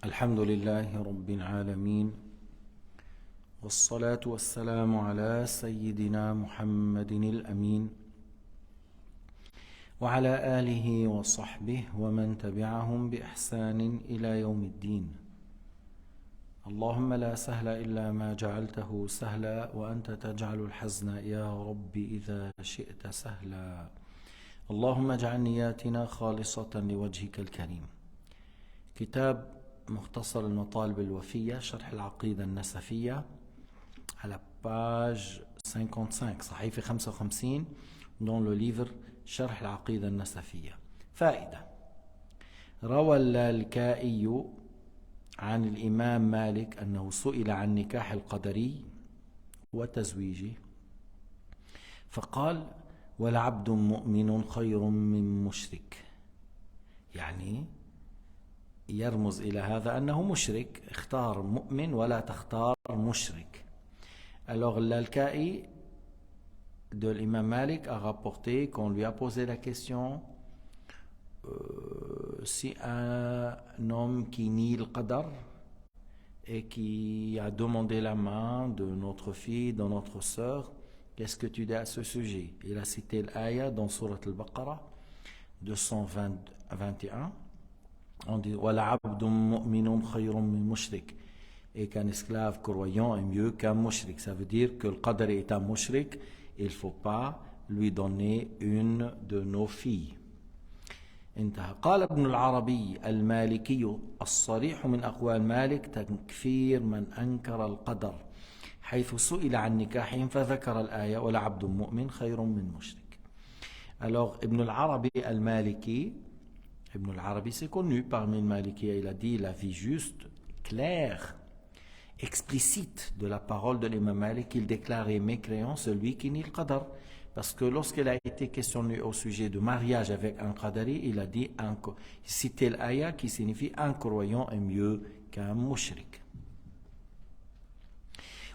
الحمد لله رب العالمين والصلاة والسلام على سيدنا محمد الأمين وعلى آله وصحبه ومن تبعهم بإحسان إلى يوم الدين. اللهم لا سهل إلا ما جعلته سهلا وأنت تجعل الحزن يا رب إذا شئت سهلا. اللهم اجعل نياتنا خالصة لوجهك الكريم. كتاب مختصر المطالب الوفية شرح العقيدة النسفية على page 55 صحيفة 55 dans le livre شرح العقيدة النسفية. فائدة: روى اللالكائي عن الإمام مالك أنه سئل عن نكاح القدري وتزويجه فقال: ولعبد مؤمن خير من مشرك. يعني يرمز إلى هذا أنه مشرك، اختار مؤمن ولا تختار مشرك. Alors l'Alkaï de l'imam Malik a rapporté qu'on lui a posé la question si un homme qui nie le qadar et qui a demandé la main de notre fille, de notre sœur, qu'est-ce que tu dis à ce sujet? Il a cité l'aya dans Surat al-Baqarah 221. On dit Wala abdun mu'minun khayrun min mushrik, et qu'un esclave croyant est mieux qu'un mushrik. Ça veut dire que le qadar est un mushrik, il ne faut pas lui donner une de nos filles. انتهى. قال ابن العربي المالكي: الصريح من أقوال مالك تكفير من أنكر القدر، حيث سئل عن نكاحهم فذكر الآية ولعبد مؤمن خير من مشرك. Alors Ibn al-Arabi al-Maliki, Ibn al-Arabi c'est connu parmi les Maliki, il a dit la vie juste, claire, explicite de la parole de l'imam Malik, il déclarait mécréant celui qui nie le qadar. Parce que lorsqu'il a été questionné au sujet de mariage avec un qadari, il a dit, cité l'aya qui signifie un croyant est mieux qu'un mushrik.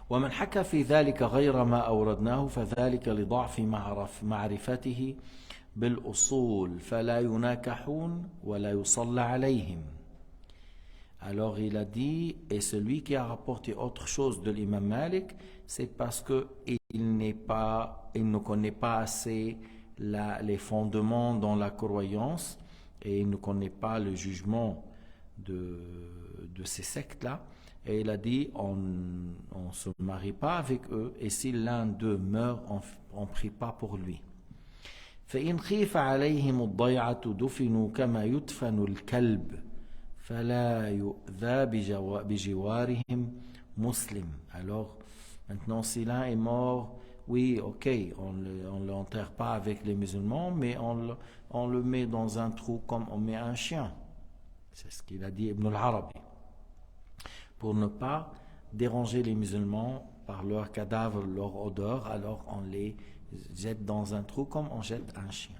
ومن حكى في ذلك غير ما أوردناه فذلك لضعف معرفته بالأصول فلا يناكحون ولا يصلى عليهم. Alors il a dit, et celui qui a rapporté autre chose de l'imam Malik, c'est parce qu'il ne connaît pas assez les fondements dans la croyance et il ne connaît pas le jugement de ces sectes-là. Et il a dit, on ne se marie pas avec eux, et si l'un d'eux meurt, on ne prie pas pour lui. فإن خيف عليهم الضيعة دفنوا كما يدفن الكلب فلا يؤذى بجوارهم مسلم. Alors maintenant si l'un est mort, oui, ok, on ne l'enterre pas avec les musulmans, mais on le met dans un trou comme on met un chien. C'est ce qu'il a dit Ibn al-Arabi, pour ne pas déranger les musulmans par leur cadavre, leur odeur. Alors on les jette dans un trou comme on jette un chien.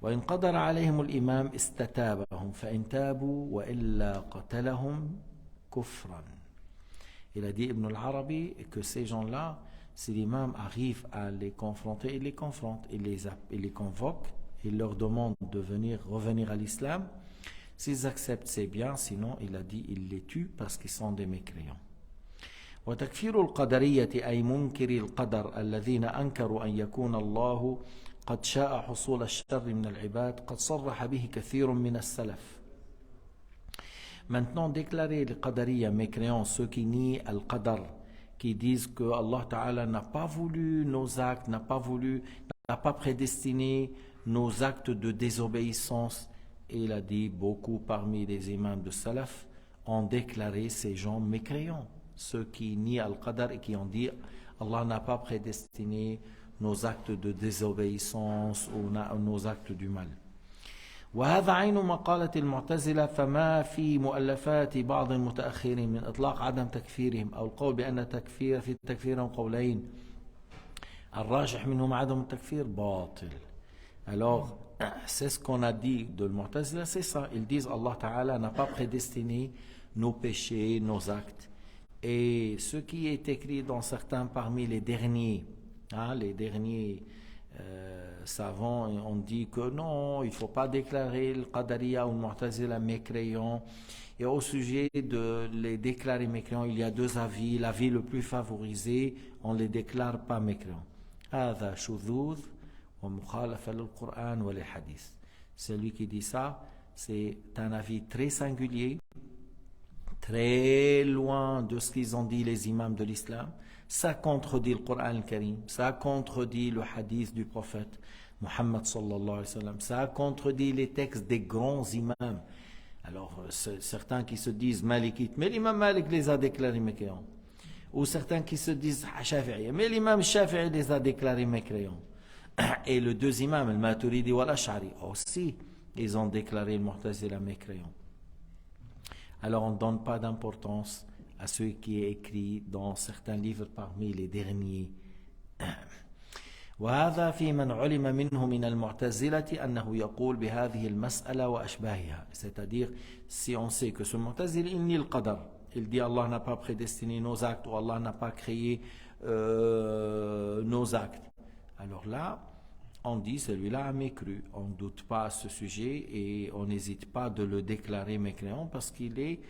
وإن قدر عليهم الإمام استتابهم فإن تابوا وإلا قتلهم كفرا. Il a dit Ibn al-Arabi que ces gens-là, si l'imam arrive à les confronter, il les confronte, il les convoque, il leur demande de revenir à l'islam. S'ils acceptent, c'est bien, sinon il a dit il les tue parce qu'ils sont des mécréants. وتكفير القدرية أي منكر القدر الذين أنكروا أن يكون الله قد شاء حصول الشر من العباد قد صرح به كثير من السلف. Maintenant, déclarer les qadariya mécréants, ceux qui nient al-qadar, qui disent que Allah Ta'ala n'a pas voulu nos actes, n'a pas prédestiné nos actes de désobéissance. Et il a dit, beaucoup parmi les imams de salaf ont déclaré ces gens mécréants, ceux qui nient al-qadar et qui ont dit Allah n'a pas prédestiné nos actes de désobéissance ou nos actes du mal. وهذا عين مقالة المعتزلة فما في مؤلفات بعض المتأخرين من إطلاق عدم تكفيرهم أو القول بأن تكفيرهم قولين الراجح منهم عدم التكفير باطل. Alors c'est ce qu'on a dit de l'Mu'tazila, c'est ça, ils disent Allah Ta'ala n'a pas prédestiné nos péchés, nos actes. Et ce qui est écrit dans certains parmi les derniers savants ont dit que non, il ne faut pas déclarer le Qadariya ou le Mu'tazila mécréants. Et au sujet de les déclarer mécréants, il y a deux avis. L'avis le plus favorisé, on ne les déclare pas mécréants. هذا شذوذ ومخالفة للقرآن وللحديث. Celui qui dit ça, c'est un avis très singulier, très loin de ce qu'ils ont dit les imams de l'islam. Ça contredit le Coran al-Karim, ça contredit le hadith du prophète Muhammad sallallahu alayhi wa sallam, ça contredit les textes des grands imams. Alors, certains qui se disent malikites, mais l'imam Malik les a déclarés mécréants. Ou certains qui se disent shafi'i, mais l'imam Shafi'i les a déclarés mécréants. Et le deux imams, le Maturidi ou l'Ash'ari, aussi, ils ont déclaré le Mu'tazila mécréant. Alors, on ne donne pas d'importance à ce qui est écrit dans certains livres parmi les derniers. وهذا في من علم منه من المعتزلة أنه يقول بهذه المسألة وأشباهها. C'est-à-dire, si on sait que ce Mu'tazili, il nie le qadar, il dit Allah n'a pas prédestiné nos actes ou Allah n'a pas créé nos actes. Alors là, on dit celui-là a mécru. On ne doute pas à ce sujet et on n'hésite pas de le déclarer mécréant parce qu'il est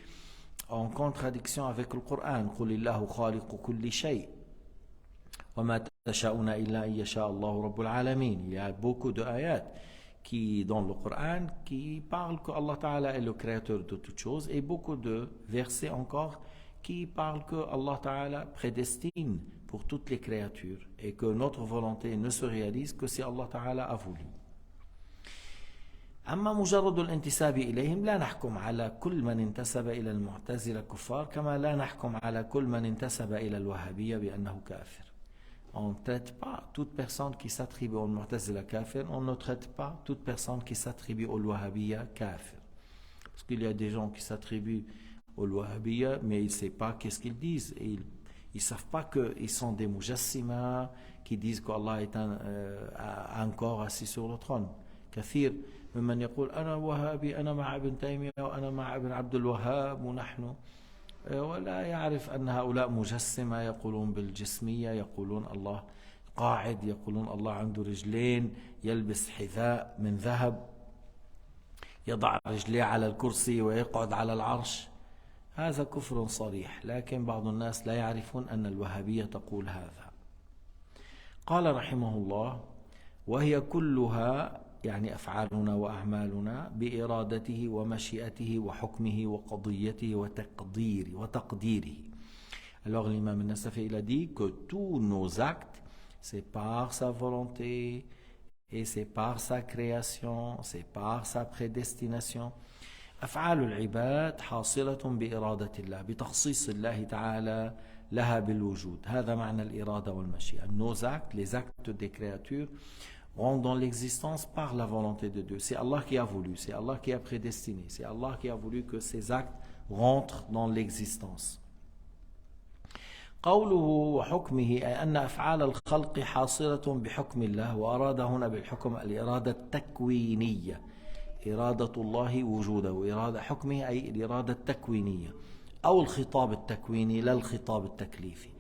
en contradiction avec le Coran. قُلِ اللَّهُ خَالِقُ كُلِّ شَيْءٍ وَمَا تَشَاءُونَ إِلَّا أَن يَشَاءَ اللَّهُ رَبُّ الْعَالَمِينَ. Il y a beaucoup de ayats qui, dans le Coran qui parlent que Allah Ta'ala est le créateur de toutes choses et beaucoup de versets encore qui parlent que Allah Ta'ala prédestine pour toutes les créatures et que notre volonté ne se réalise que si Allah Ta'ala a voulu. أما مجرد الانتساب إليهم لا نحكم على كل من انتسب إلى المعتزلة كفار كما لا نحكم على كل من انتسب إلى الوهابية بأنه كافر. On ne traite pas toute personne qui s'attribue au Mu'tazila kafir, on ne traite pas toute personne qui s'attribue au Wahhabiyya kafir. Parce qu'il y a des gens qui s'attribuent au Wahhabiyya, mais ils ne savent pas qu'est-ce qu'ils disent. Et ils ne savent pas qu'ils sont des mujassima qui disent qu'Allah est un corps assis sur le trône. كثير ممن يقول أنا وهابي أنا مع ابن تيمية وأنا مع ابن عبد الوهاب ونحن ولا يعرف أن هؤلاء مجسمة يقولون بالجسمية يقولون الله قاعد يقولون الله عنده رجلين يلبس حذاء من ذهب يضع رجليه على الكرسي ويقعد على العرش. هذا كفر صريح لكن بعض الناس لا يعرفون أن الوهابية تقول هذا. قال رحمه الله وهي كلها يعني أفعالنا وأعمالنا بإرادته ومشيئته وحكمه وقضيته وتقديره. Alors l'imam al-Nasafi il a dit que tous nos actes c'est par sa volonté et c'est par sa création, c'est par sa prédestination. أفعال العباد حاصلة بإرادة الله بتخصيص الله تعالى لها بالوجود. هذا معنى الإرادة والمشيئة. Nos actes, les actes des créatures rentrent dans l'existence par la volonté de Dieu. C'est Allah qui a voulu, c'est Allah qui a prédestiné, c'est Allah qui a voulu que ces actes rentrent dans l'existence. قوله وحكمه أي أن أفعال الخلق حاصلة بحكم الله وأراد هنا بالحكم الإرادة التكوينية. إرادة الله وجوده إرادة حكمه أي الإرادة التكوينية أو الخطاب التكويني لا الخطاب التكليفي.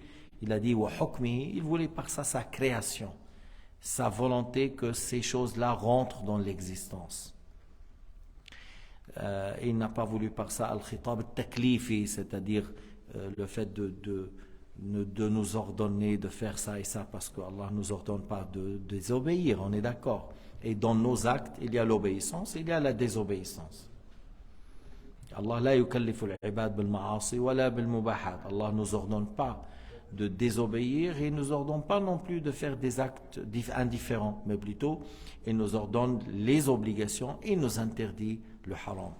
Il a dit وحكمه, il voulait par ça sa création, sa volonté que ces choses-là rentrent dans l'existence. Il n'a pas voulu par ça al-khitab al-taklifi, c'est-à-dire le fait de nous ordonner de faire ça et ça parce qu'Allah ne nous ordonne pas de désobéir, on est d'accord. Et dans nos actes, il y a l'obéissance, il y a la désobéissance. Allah la yukallifu al-ibad bil-ma'asi wa la bil-mubahat. Allah ne nous ordonne pas de désobéir et il ne nous ordonne pas non plus de faire des actes indifférents, mais plutôt il nous ordonne les obligations et il nous interdit le haram.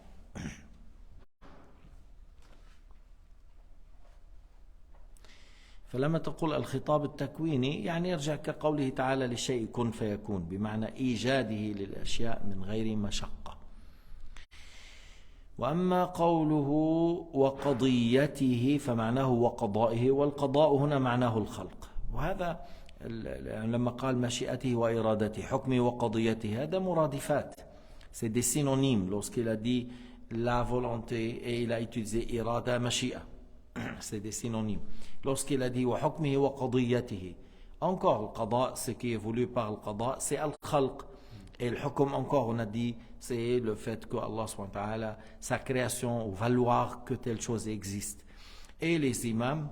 فلما تقول الخطاب التكويني يعني يرجع كقوله تعالى للشيء كن فيكون بمعنى إيجاده للأشياء من غير مشقة. وأما قوله وقضيته فمعناه وقضائه والقضاء هنا معناه الخلق. وهذا لما قال مشيئته وإرادته حكمه وقضيته هذا مرادفات. C'est des synonymes lorsqu'il a dit la volonté et il a utilisé irada mashia. C'est des synonymes. Lorsqu'il a dit وحكمه وقضيته Encore, le qada, ce qui est voulu par le qada, c'est al-khalq. Et le hukm, encore, on a dit, c'est le fait que Allah, subhanahu wa ta'ala, sa création, ou valoir que telle chose existe. Et les imams,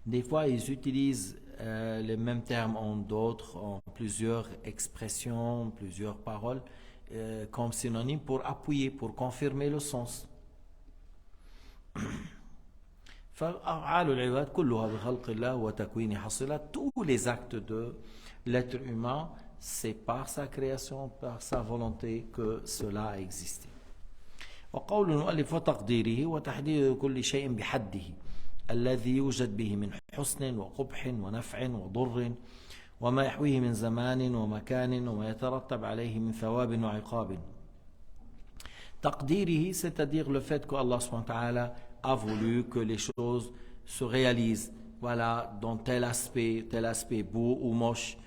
des fois, ils utilisent les mêmes termes en d'autres, en plusieurs expressions, plusieurs paroles, comme synonyme pour appuyer, pour confirmer le sens. Tous les actes de l'être humain, c'est par sa création, par sa volonté que cela a existé. وقول المؤلف وتقديره وتحديد كل شيء بحده الذي يوجد به من حسن وقبح ونفع وضر وما يحويه من زمان ومكان وما يترتب عليه من ثواب وعقاب. تقديره, c'est-à-dire le fait que Allah subhanahu wa ta'ala a voulu que les choses se réalisent, voilà, dans tel aspect beau ou moche,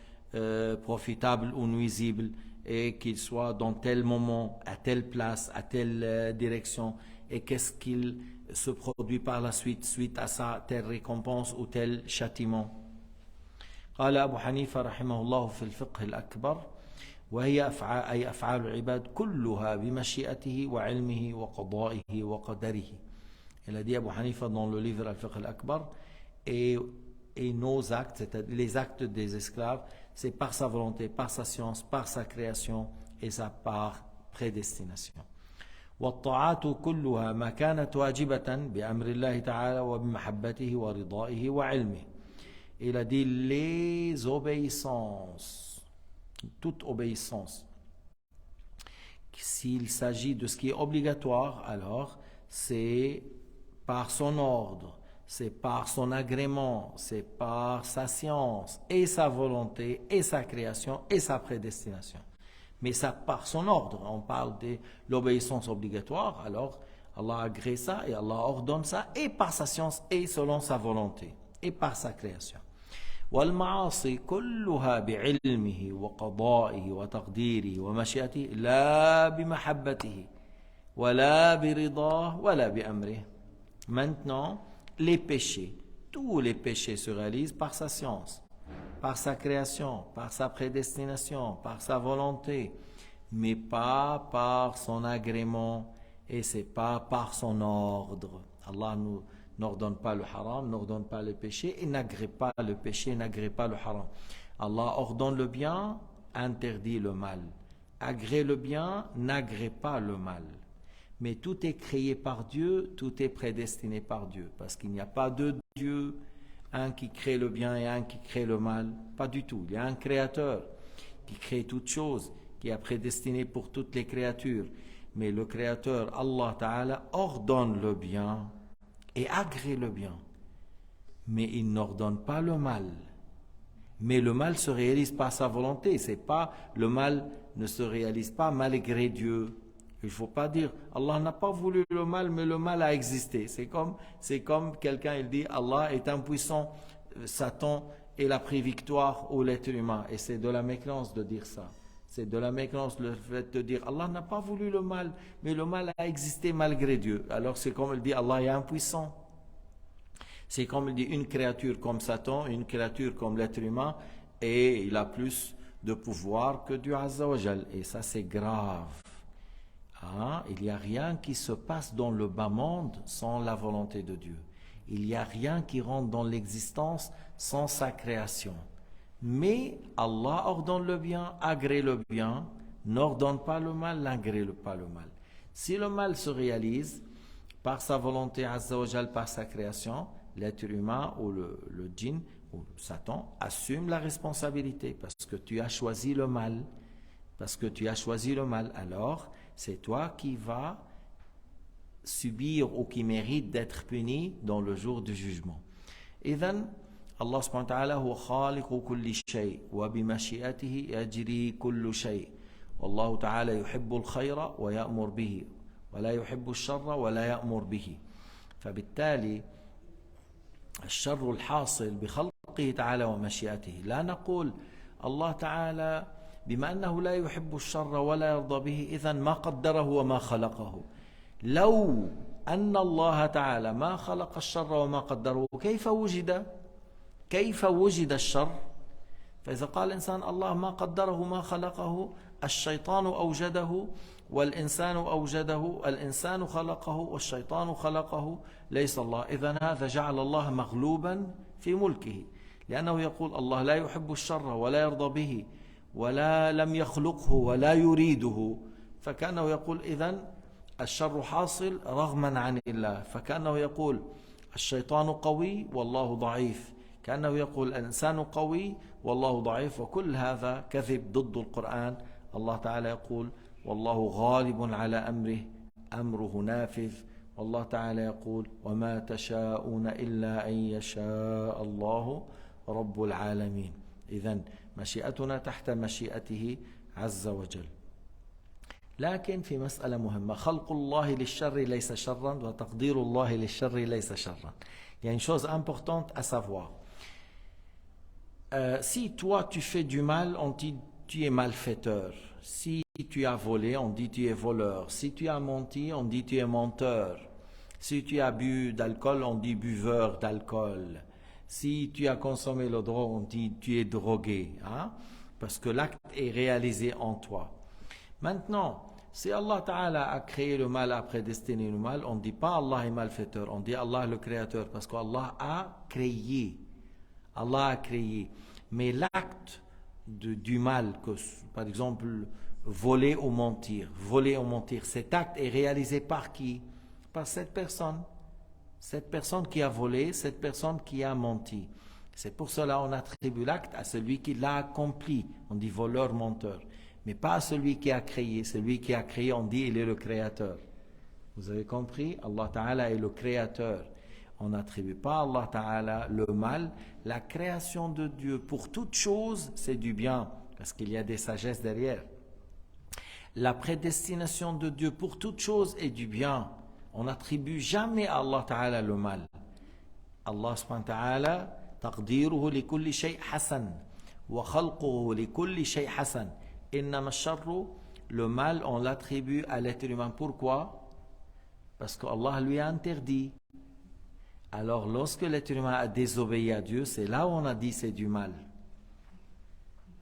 profitable ou nuisible, et qu'il soit dans tel moment, à telle place, à telle direction, et qu'est-ce qu'il se produit par la suite à ça, telle récompense ou tel châtiment. قال أبو حنيفة رحمه الله في الفقه الأكبر وهي أي أفعال العباد كلها بمشيئته وعلمه وقضائه وقدره. Il a dit Abu Hanifa dans le livre Al-Fiqh Al-Akbar, et nos actes, c'est-à-dire les actes des esclaves, c'est par sa volonté, par sa science, par sa création et sa par prédestination. والطاعات كلها ما كانت واجبة بأمر الله تعالى وبمحبته ورضائه وعلمه. Il a dit les obéissances, toute obéissance, s'il s'agit de ce qui est obligatoire, alors c'est par son ordre, c'est par son agrément, c'est par sa science et sa volonté et sa création et sa prédestination. Mais ça par son ordre, on parle de l'obéissance obligatoire, alors Allah agrée ça et Allah ordonne ça et par sa science et selon sa volonté et par sa création. والمعاصي كلها بعلمه وقضائه وتقديره ومشيئته لا بمحبته ولا برضاه ولا بأمره. Maintenant, les péchés, tous les péchés se réalisent par sa science, par sa création, par sa prédestination, par sa volonté, mais pas par son agrément et c'est pas par son ordre. Allah n'ordonne pas le haram, n'ordonne pas le péché et n'agrée pas le péché, n'agrée pas le haram. Allah ordonne le bien, interdit le mal. Agrée le bien, n'agrée pas le mal. Mais tout est créé par Dieu, tout est prédestiné par Dieu. Parce qu'il n'y a pas deux dieux, un qui crée le bien et un qui crée le mal. Pas du tout. Il y a un créateur qui crée toutes choses, qui a prédestiné pour toutes les créatures. Mais le créateur, Allah Ta'ala, ordonne le bien et agrée le bien. Mais il n'ordonne pas le mal. Mais le mal se réalise par sa volonté. C'est pas, le mal ne se réalise pas malgré Dieu. Il ne faut pas dire Allah n'a pas voulu le mal, mais le mal a existé. C'est comme quelqu'un, il dit Allah est impuissant, Satan il a pris victoire au l'être humain. Et c'est de la mécréance de dire ça. C'est de la mécréance le fait de dire Allah n'a pas voulu le mal, mais le mal a existé malgré Dieu. Alors c'est comme il dit Allah est impuissant. C'est comme il dit une créature comme Satan, une créature comme l'être humain, et il a plus de pouvoir que Dieu Azza wa Jal. Et ça c'est grave. Ah, il n'y a rien qui se passe dans le bas monde sans la volonté de Dieu. Il n'y a rien qui rentre dans l'existence sans sa création. Mais Allah ordonne le bien, agrée le bien, n'ordonne pas le mal, n'agrée pas le mal. Si le mal se réalise par sa volonté Azza wa Jal, par sa création, l'être humain ou le djinn ou Satan assume la responsabilité parce que tu as choisi le mal. Parce que tu as choisi le mal. Alors, c'est toi qui vas subir ou qui mérite d'être puni dans le jour du jugement. إذن Allah subhanahu wa ta'ala هو خالق كل شيء وبمشيئته يجري كل شيء والله تعالى يحب الخير ويأمر به ولا يحب الشر ولا يأمر به. فبالتالي الشر الحاصل بخلقه تعالى ومشيئته لا نقول الله تعالى بما أنه لا يحب الشر ولا يرضى به إذن ما قدره وما خلقه. لو أن الله تعالى ما خلق الشر وما قدره كيف وجد؟ كيف وجد الشر؟ فإذا قال الإنسان الله ما قدره ما خلقه، الشيطان أوجده والإنسان أوجده، الإنسان خلقه والشيطان خلقه، ليس الله. إذن هذا جعل الله مغلوبا في ملكه، لأنه يقول الله لا يحب الشر ولا يرضى به ولا لم يخلقه ولا يريده، فكأنه يقول إذن الشر حاصل رغما عن الله، فكأنه يقول الشيطان قوي والله ضعيف، كأنه يقول الإنسان قوي والله ضعيف، وكل هذا كذب ضد القرآن. الله تعالى يقول والله غالب على أمره، أمره نافذ. والله تعالى يقول وما تشاءون إلا أن يشاء الله رب العالمين. إذن مشيئتنا تحت مشيئته عز وجل. لكن في مسألة مهمة، خلق الله للشر ليس شرا وتقدير الله للشر ليس شرا. Il y a une chose importante à savoir. Si toi tu fais du mal, on dit tu es malfaiteur. Si tu as volé, on dit tu es voleur. Si tu as menti, on dit tu es menteur. Si tu as bu d'alcool, on dit buveur d'alcool. Si tu as consommé le drogue, on dit tu es drogué. Hein? Parce que l'acte est réalisé en toi. Maintenant, si Allah Ta'ala a créé le mal, a prédestiné le mal, on ne dit pas Allah est malfaiteur, on dit Allah le créateur, parce qu'Allah a créé. Allah a créé. Mais l'acte du mal, que, par exemple, voler ou mentir, cet acte est réalisé par qui? Par cette personne. Cette personne qui a volé, cette personne qui a menti. C'est pour cela qu'on attribue l'acte à celui qui l'a accompli. On dit voleur, menteur. Mais pas à celui qui a créé. Celui qui a créé, on dit il est le créateur. Vous avez compris? Allah Ta'ala est le créateur. On n'attribue pas à Allah Ta'ala le mal. La création de Dieu pour toute chose, c'est du bien. Parce qu'il y a des sagesses derrière. La prédestination de Dieu pour toute chose est du bien. On n'attribue jamais à Allah Ta'ala le mal. Allah Subhanahu wa Ta'ala تقديره لكل شيء حسن وخلقه لكل شيء حسن إنما الشر, le mal on l'attribue à l'être humain. Pourquoi? Parce que Allah lui a interdit. Alors lorsque l'être humain a désobéi à Dieu, c'est là où on a dit c'est du mal.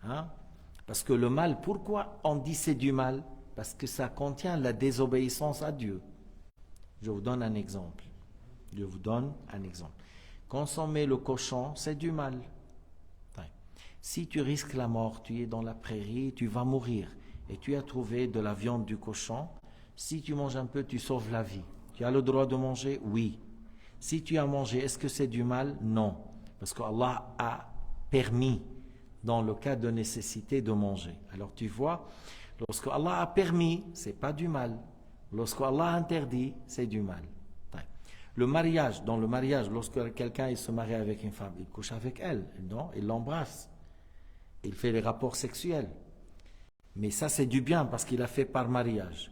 Hein? Parce que le mal, pourquoi on dit c'est du mal? Parce que ça contient la désobéissance à Dieu. Je vous donne un exemple. Consommer le cochon, c'est du mal. Si tu risques la mort, tu es dans la prairie, tu vas mourir, et tu as trouvé de la viande du cochon, si tu manges un peu, tu sauves la vie. Tu as le droit de manger? Oui. Si tu as mangé, est-ce que c'est du mal? Non. Parce qu'Allah a permis, dans le cas de nécessité, de manger. Alors tu vois, lorsque Allah a permis, c'est pas du mal. Lorsque Allah a interdit, c'est du mal. Le mariage, dans le mariage, lorsque quelqu'un se marie avec une femme, il couche avec elle, non? Il l'embrasse, il fait les rapports sexuels. Mais ça, c'est du bien parce qu'il a fait par mariage.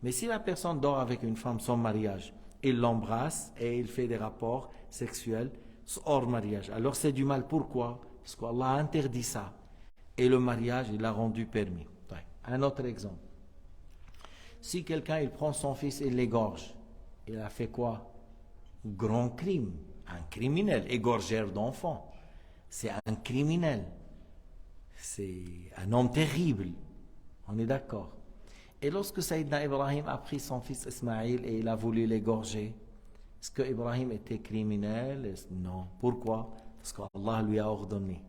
Mais si la personne dort avec une femme sans mariage, il l'embrasse et il fait des rapports sexuels hors mariage, alors c'est du mal. Pourquoi? Parce qu'Allah a interdit ça. Et le mariage, il l'a rendu permis. Un autre exemple. Si quelqu'un, il prend son fils et l'égorge, il a fait quoi? Grand crime, un criminel, égorgeur d'enfants. C'est un criminel. C'est un homme terrible. On est d'accord. Et lorsque Sayyidina Ibrahim a pris son fils Ismaïl et il a voulu l'égorger, est-ce que Ibrahim était criminel? Non. Pourquoi? Parce qu'Allah lui a ordonné.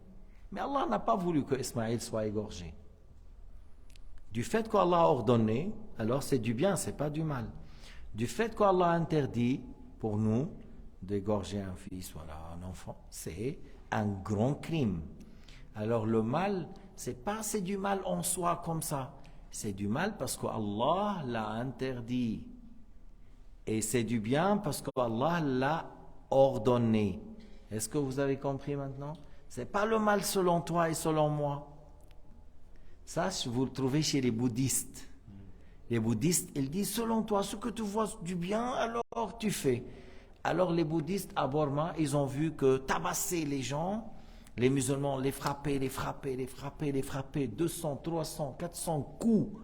Mais Allah n'a pas voulu que Ismaïl soit égorgé. Du fait qu'Allah a ordonné, alors c'est du bien, c'est pas du mal. Du fait qu'Allah a interdit pour nous d'égorger un fils, voilà, un enfant, c'est un grand crime. Alors le mal, c'est du mal en soi comme ça. C'est du mal parce qu'Allah l'a interdit. Et c'est du bien parce qu'Allah l'a ordonné. Est-ce que vous avez compris maintenant? C'est pas le mal selon toi et selon moi. Ça, vous le trouvez chez les bouddhistes. Les bouddhistes, ils disent selon toi, ce que tu vois du bien, alors tu fais. Alors les bouddhistes à Burma, ils ont vu que tabasser les gens, les musulmans, les frapper, 200, 300, 400 coups,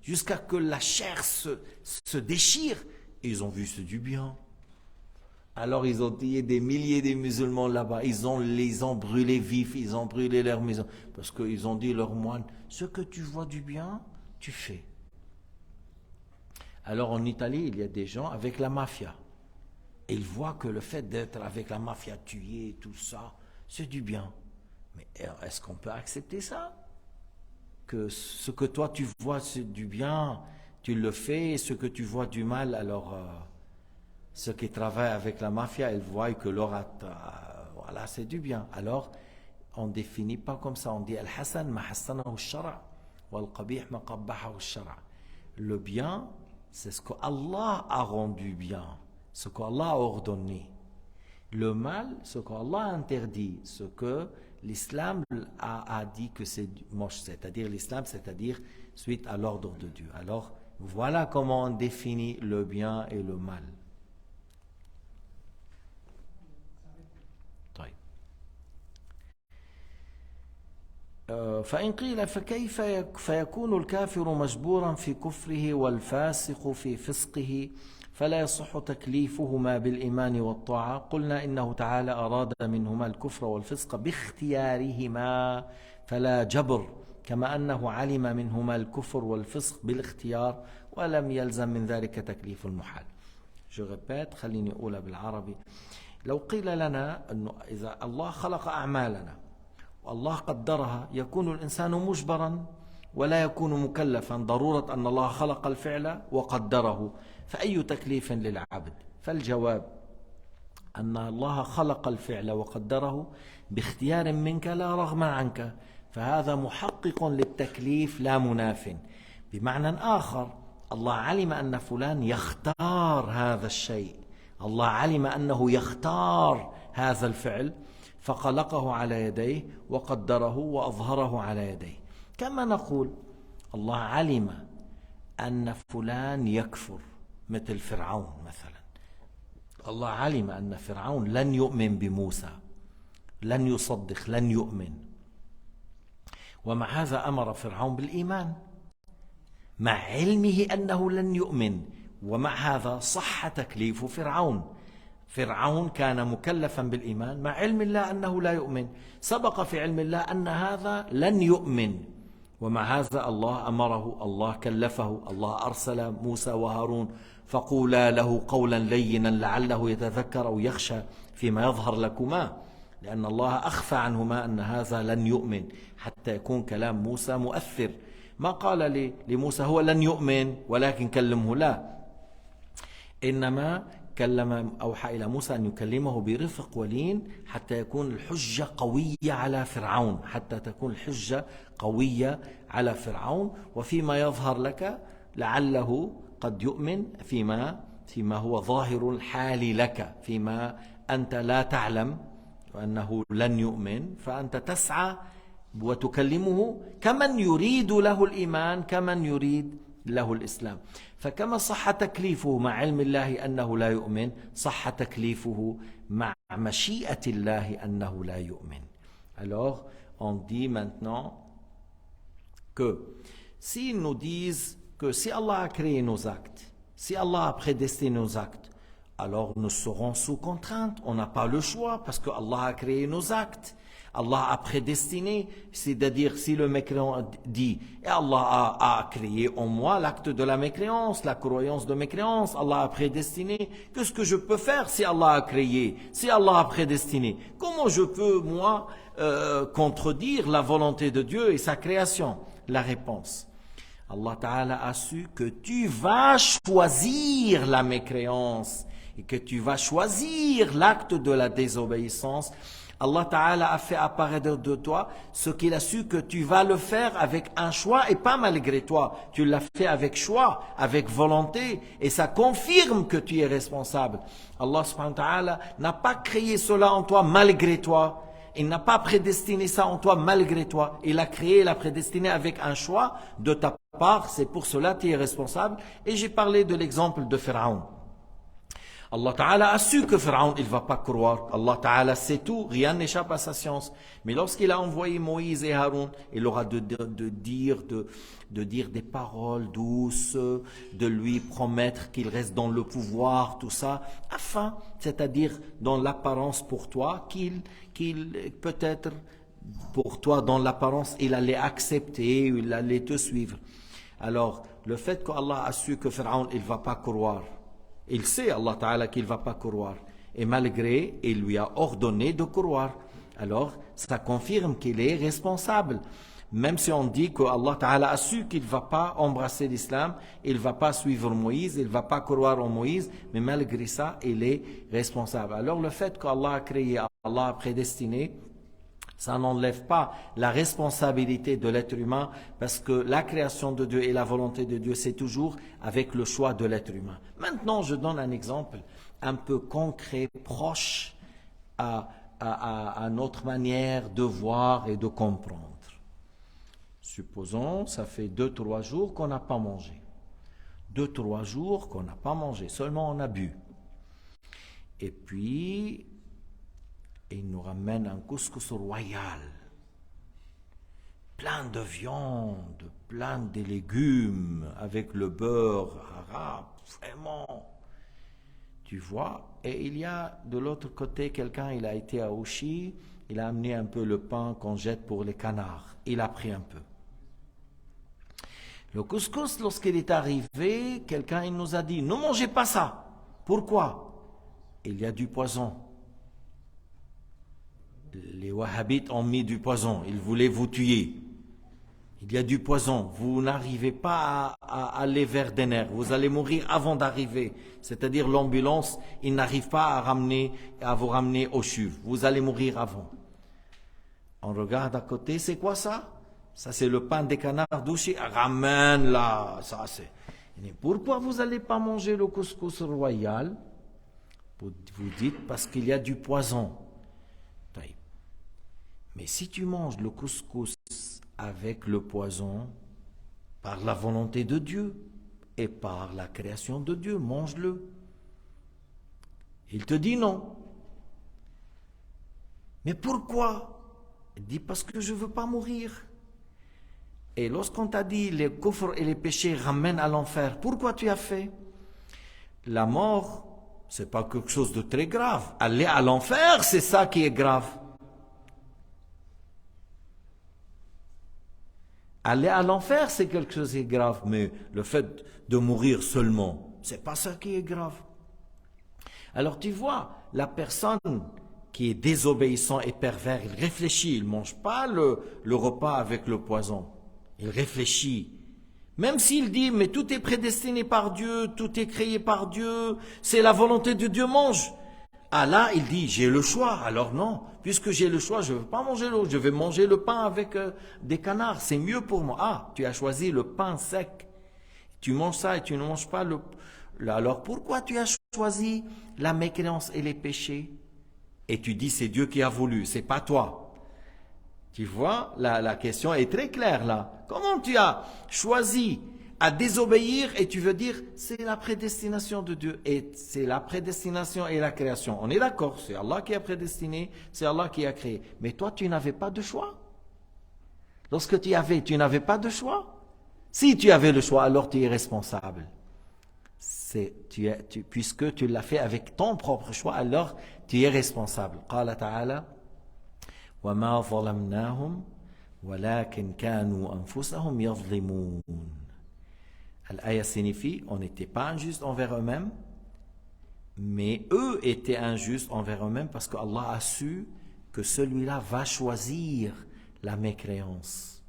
jusqu'à que la chair se déchire. Et ils ont vu c'est du bien. Alors ils ont tué des milliers de musulmans là-bas. Les ont brûlés vifs, ils ont brûlé leurs maisons. Parce qu'ils ont dit leurs moines, ce que tu vois du bien, tu fais. Alors en Italie, il y a des gens avec la mafia. Et ils voient que le fait d'être avec la mafia, tuer, tout ça, c'est du bien. Mais est-ce qu'on peut accepter ça? Que ce que toi tu vois c'est du bien, tu le fais, et ce que tu vois du mal, alors ceux qui travaillent avec la mafia, ils voient que voilà, c'est du bien. Alors, on ne définit pas comme ça, on dit Al-Hassan ma hassanahu al-shara' wal-qabih ma qabbahahu al-shara'. Le bien, c'est ce que Allah a rendu bien, ce qu'Allah a ordonné. Le mal, ce qu'Allah a interdit, ce que l'islam a dit que c'est moche, c'est-à-dire l'islam, c'est-à-dire suite à l'ordre de Dieu. Alors, voilà comment on définit le bien et le mal. طيب. فإن قيل فكيف فيكون الكافر مجبورا في كفره والفاسق في فسقه فلا يصح تكليفهما بالإيمان والطاعة؟ قلنا إنه تعالى أراد منهما الكفر والفسق باختيارهما فلا جبر، كما أنه علم منهما الكفر والفسق بالاختيار ولم يلزم من ذلك تكليف المحال. Je répète، خليني أقولها بالعربي. لو قيل لنا أنه إذا الله خلق أعمالنا والله قدرها يكون الإنسان مجبرا ولا يكون مكلفا، ضرورة أن الله خلق الفعل وقدره، فأي تكليف للعبد؟ فالجواب أن الله خلق الفعل وقدره باختيار منك لا رغما عنك، فهذا محقق للتكليف لا مناف. بمعنى آخر، الله علم أن فلان يختار هذا الشيء، الله علم أنه يختار هذا الفعل فخلقه على يديه وقدره وأظهره على يديه. كما نقول الله علم أن فلان يكفر، مثل فرعون مثلا. الله علم أن فرعون لن يؤمن بموسى، لن يصدق، لن يؤمن، ومع هذا أمر فرعون بالإيمان مع علمه أنه لن يؤمن، ومع هذا صح تكليف فرعون. فرعون كان مكلفا بالإيمان مع علم الله أنه لا يؤمن، سبق في علم الله أن هذا لن يؤمن، ومع هذا الله أمره، الله كلفه، الله أرسل موسى وهارون فقولا له قولا لينا لعله يتذكر أو يخشى فيما يظهر لكما، لأن الله أخفى عنهما أن هذا لن يؤمن حتى يكون كلام موسى مؤثر. ما قال لموسى هو لن يؤمن ولكن كلمه، لا، إنما أوحى إلى موسى أن يكلمه برفق ولين حتى يكون الحجة قوية على فرعون، حتى تكون الحجة قوية على فرعون، وفيما يظهر لك لعله قد يؤمن فيما هو ظاهر الحال لك، فيما أنت لا تعلم وأنه لن يؤمن، فأنت تسعى وتكلمه كمن يريد له الإيمان، كمن يريد له الإسلام. فكما صح تكليفه مع علم الله أنه لا يؤمن، صح تكليفه مع مشيئة الله أنه لا يؤمن. Alors, on dit maintenant que s'ils nous disent que si Allah a créé nos actes, si Allah a prédestiné nos actes, alors nous serons sous contrainte, on n'a pas le choix parce que Allah a créé nos actes. Allah a prédestiné, c'est-à-dire si le mécréant dit « Et Allah a créé en moi l'acte de la mécréance, la croyance de mécréance, Allah a prédestiné, qu'est-ce que je peux faire si Allah a créé, si Allah a prédestiné? Comment je peux, moi, contredire la volonté de Dieu et sa création ?» La réponse, Allah Ta'ala a su que tu vas choisir la mécréance et que tu vas choisir l'acte de la désobéissance. Allah Ta'ala a fait apparaître de toi ce qu'il a su que tu vas le faire avec un choix et pas malgré toi. Tu l'as fait avec choix, avec volonté, et ça confirme que tu es responsable. Allah Subhanahu wa Ta'ala n'a pas créé cela en toi malgré toi. Il n'a pas prédestiné ça en toi malgré toi. Il a créé, il a prédestiné avec un choix de ta part. C'est pour cela que tu es responsable. Et j'ai parlé de l'exemple de Pharaon. Allah Ta'ala a su que Pharaon, il ne va pas croire. Allah Ta'ala sait tout, rien n'échappe à sa science. Mais lorsqu'il a envoyé Moïse et Haroun, il aura de dire des paroles douces, de lui promettre qu'il reste dans le pouvoir, tout ça, afin, c'est-à-dire dans l'apparence pour toi, qu'il peut-être, pour toi, dans l'apparence, il allait accepter, il allait te suivre. Alors, le fait qu'Allah a su que Pharaon, il ne va pas croire, il sait, Allah Ta'ala, qu'il ne va pas croire. Et malgré, il lui a ordonné de croire. Alors, ça confirme qu'il est responsable. Même si on dit que Allah Ta'ala a su qu'il ne va pas embrasser l'islam, il ne va pas suivre Moïse, il ne va pas croire en Moïse, mais malgré ça, il est responsable. Alors, le fait qu'Allah a créé, Allah a prédestiné, ça n'enlève pas la responsabilité de l'être humain, parce que la création de Dieu et la volonté de Dieu, c'est toujours avec le choix de l'être humain. Maintenant, je donne un exemple un peu concret, proche à notre manière de voir et de comprendre. Supposons, ça fait 2-3 jours qu'on n'a pas mangé. 2-3 jours qu'on n'a pas mangé, seulement on a bu. Et puis, il nous ramène un couscous royal, plein de viande, plein de légumes, avec le beurre arabe, vraiment. Tu vois, et il y a de l'autre côté quelqu'un, il a été à Ouchy, il a amené un peu le pain qu'on jette pour les canards, il a pris un peu. Le couscous, lorsqu'il est arrivé, quelqu'un il nous a dit, ne mangez pas ça. Pourquoi? Il y a du poison. Les wahhabites ont mis du poison, ils voulaient vous tuer. Il y a du poison, vous n'arrivez pas à aller vers des nerfs, vous allez mourir avant d'arriver. C'est-à-dire l'ambulance, il n'arrive pas à vous ramener au CHUV, vous allez mourir avant. On regarde à côté, c'est quoi ça? Ça c'est le pain des canards d'Ouchy, ramène là, ça c'est. Mais pourquoi vous n'allez pas manger le couscous royal? Vous dites parce qu'il y a du poison. Mais si tu manges le couscous avec le poison, par la volonté de Dieu et par la création de Dieu, mange-le. Il te dit non. Mais pourquoi? Il dit parce que je ne veux pas mourir. Et lorsqu'on t'a dit les coffres et les péchés ramènent à l'enfer, pourquoi tu as fait? La mort, ce n'est pas quelque chose de très grave. Aller à l'enfer, c'est ça qui est grave. Aller à l'enfer, c'est quelque chose qui est grave, mais le fait de mourir seulement, c'est pas ça qui est grave. Alors tu vois, la personne qui est désobéissant et pervers, il réfléchit, il ne mange pas le repas avec le poison. Il réfléchit. Même s'il dit, mais tout est prédestiné par Dieu, tout est créé par Dieu, c'est la volonté de Dieu, mange. Ah là, il dit, j'ai le choix. Alors non, puisque j'ai le choix, je ne veux pas manger l'eau, je vais manger le pain avec des canards, c'est mieux pour moi. Ah, tu as choisi le pain sec. Tu manges ça et tu ne manges pas le... Alors pourquoi tu as choisi la mécréance et les péchés? Et tu dis, c'est Dieu qui a voulu, c'est pas toi. Tu vois, la question est très claire là. Comment tu as choisi à désobéir et tu veux dire c'est la prédestination de Dieu et c'est la prédestination et la création. On est d'accord, c'est Allah qui a prédestiné, c'est Allah qui a créé. Mais toi tu n'avais pas de choix. Lorsque tu n'avais pas de choix. Si tu avais le choix, alors tu es responsable. Puisque tu l'as fait avec ton propre choix, alors tu es responsable. Qala ta'ala وَمَا ظَلَمْنَاهُمْ وَلَكِنْ كَانُوا أَنفُسَهُمْ يَظْلِمُونَ. L'aya signifie, on n'était pas injuste envers eux-mêmes, mais eux étaient injustes envers eux-mêmes parce qu'Allah a su que celui-là va choisir la mécréance.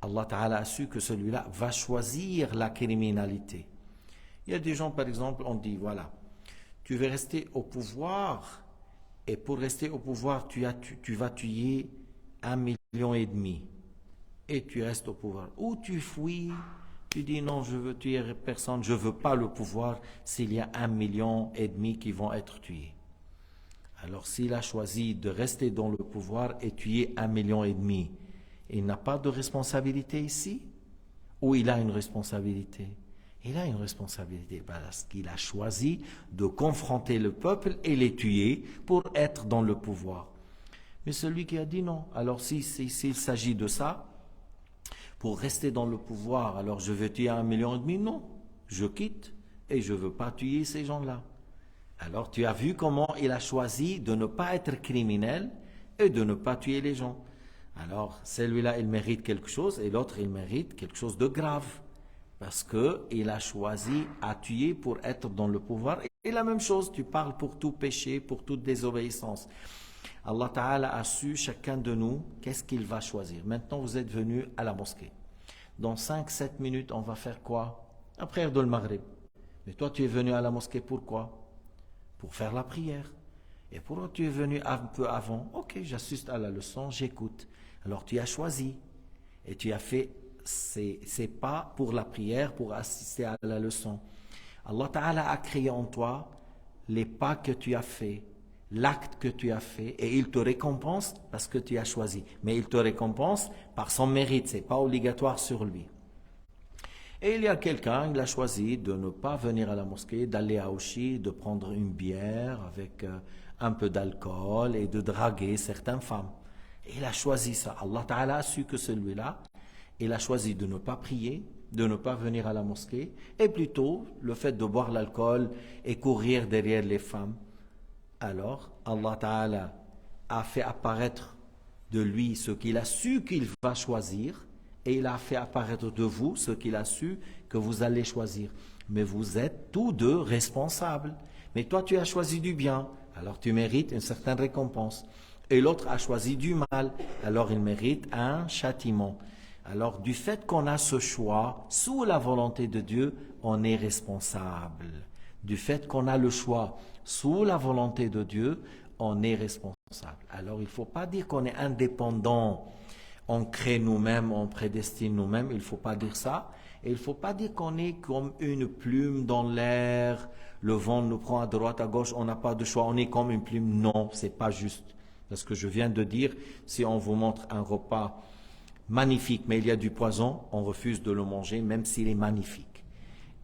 Allah Ta'ala a su que celui-là va choisir la criminalité. Il y a des gens, par exemple, on dit, voilà, tu veux rester au pouvoir, et pour rester au pouvoir, tu vas tuer 1,5 million, et tu restes au pouvoir. Ou tu fuis, tu dis non, je veux tuer personne, je ne veux pas le pouvoir s'il y a 1,5 million qui vont être tués. Alors s'il a choisi de rester dans le pouvoir et tuer 1,5 million, il n'a pas de responsabilité ici? Ou il a une responsabilité? Il a une responsabilité parce qu'il a choisi de confronter le peuple et les tuer pour être dans le pouvoir. Mais celui qui a dit non, alors s'il s'agit de ça, pour rester dans le pouvoir, alors je veux tuer 1,5 million, non, je quitte et je ne veux pas tuer ces gens-là. Alors tu as vu comment il a choisi de ne pas être criminel et de ne pas tuer les gens. Alors celui-là, il mérite quelque chose et l'autre, il mérite quelque chose de grave. Parce qu'il a choisi à tuer pour être dans le pouvoir. Et la même chose, tu parles pour tout péché, pour toute désobéissance. Allah Ta'ala a su chacun de nous qu'est-ce qu'il va choisir. Maintenant, vous êtes venus à la mosquée. Dans 5-7 minutes, on va faire quoi? La prière de Maghrib. Mais toi, tu es venu à la mosquée pourquoi? Pour faire la prière. Et pourquoi tu es venu un peu avant? Ok, j'assiste à la leçon, j'écoute. Alors tu as choisi et tu as fait ces pas pour la prière, pour assister à la leçon. Allah Ta'ala a créé en toi les pas que tu as fait, l'acte que tu as fait, et il te récompense parce que tu as choisi. Mais il te récompense par son mérite, ce n'est pas obligatoire sur lui. Et il y a quelqu'un, il a choisi de ne pas venir à la mosquée, d'aller à Ouchy, de prendre une bière avec un peu d'alcool et de draguer certaines femmes. Et il a choisi ça. Allah Ta'ala a su que celui-là, il a choisi de ne pas prier, de ne pas venir à la mosquée, et plutôt le fait de boire l'alcool et courir derrière les femmes. Alors, Allah Ta'ala a fait apparaître de lui ce qu'il a su qu'il va choisir, et il a fait apparaître de vous ce qu'il a su que vous allez choisir. Mais vous êtes tous deux responsables. Mais toi, tu as choisi du bien, alors tu mérites une certaine récompense. Et l'autre a choisi du mal, alors il mérite un châtiment. Alors, du fait qu'on a ce choix, sous la volonté de Dieu, on est responsable. Du fait qu'on a le choix, sous la volonté de Dieu, on est responsable. Alors, il ne faut pas dire qu'on est indépendant, on crée nous-mêmes, on prédestine nous-mêmes, il ne faut pas dire ça. Et il ne faut pas dire qu'on est comme une plume dans l'air, le vent nous prend à droite, à gauche, on n'a pas de choix, on est comme une plume. Non, ce n'est pas juste. Parce que je viens de dire, si on vous montre un repas magnifique, mais il y a du poison, on refuse de le manger, même s'il est magnifique.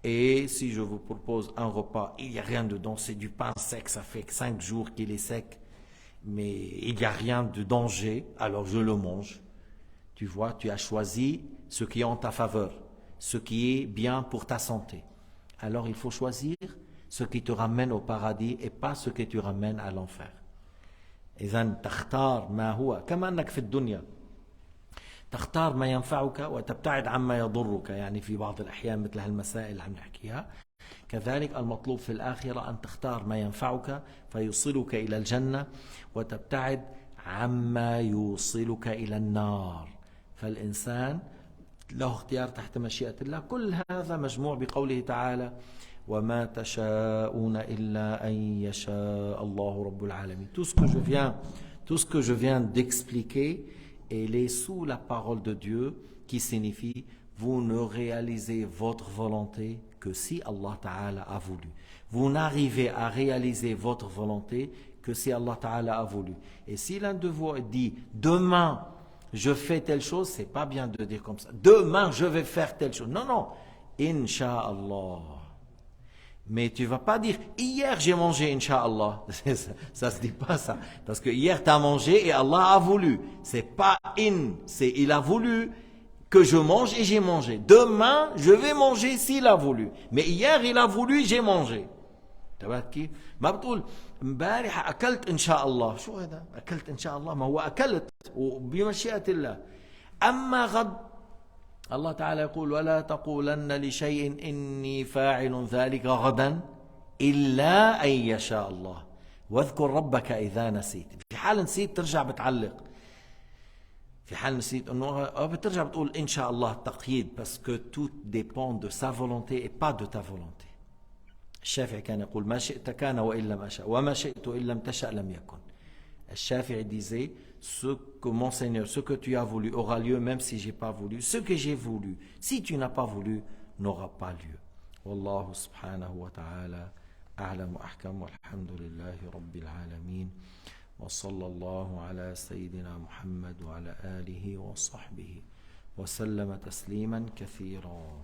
Et si je vous propose un repas, il n'y a rien dedans, c'est du pain sec, ça fait 5 jours qu'il est sec, mais il n'y a rien de danger, alors je le mange. Tu vois, tu as choisi ce qui est en ta faveur, ce qui est bien pour ta santé. Alors il faut choisir ce qui te ramène au paradis et pas ce qui te ramène à l'enfer. إذن تختار ما هو كما أنك في الدنيا تختار ما ينفعك وتبتعد عما يضرك، يعني في بعض الأحيان مثل هالمسائل اللي عم نحكيها. كذلك المطلوب في الآخرة أن تختار ما ينفعك فيوصلك إلى الجنة وتبتعد عما يوصلك إلى النار. فالإنسان له اختيار تحت مشيئة الله. كل هذا مجموع بقوله تعالى وما تشاءون إلا أن يشاء الله رب العالمين. Tout ce que je viens d'expliquer, elle est sous la parole de Dieu qui signifie vous ne réalisez votre volonté que si Allah Ta'ala a voulu. Vous n'arrivez à réaliser votre volonté que si Allah Ta'ala a voulu. Et si l'un de vous dit demain je fais telle chose, c'est pas bien de dire comme ça. Demain je vais faire telle chose. Non, non. Inch'Allah. Mais tu ne vas pas dire hier j'ai mangé, Inch'Allah. Ça ne se dit pas ça. Parce que hier tu as mangé et Allah a voulu. C'est pas c'est il a voulu que je mange et j'ai mangé. Demain je vais manger s'il a voulu. Mais hier il a voulu, j'ai mangé. تبعت كيف؟ ما بتقول امبارح اكلت ان شاء الله، شو هذا؟ اكلت ان شاء الله، ما هو اكلت وبمشيئة الله. اما غد الله تعالى يقول ولا تقولن لشيء إني فاعل ذلك غدا إلا أن يشاء الله واذكر ربك إذا نسيت. في حال نسيت ترجع بتعلق، في حال نسيت انه بترجع بتقول إن شاء الله تقييد parce que tout dépend de sa volonté et pas de ta volonté. الشافعي كان يقول ما شئت كان وإن لم أشأ وما شئت إن لم تشأ لم يكن. Shafi'i disait ce que mon Seigneur, ce que tu as voulu aura lieu même si j'ai pas voulu. Ce que j'ai voulu, si tu n'as pas voulu, n'aura pas lieu. Wallahu subhanahu wa ta'ala a'lam wa ahkam walhamdulillahi rabbil alamin wa sallallahu ala sayyidina Muhammad wa ala alihi wa sahbihi wa sallama tasliman kathira.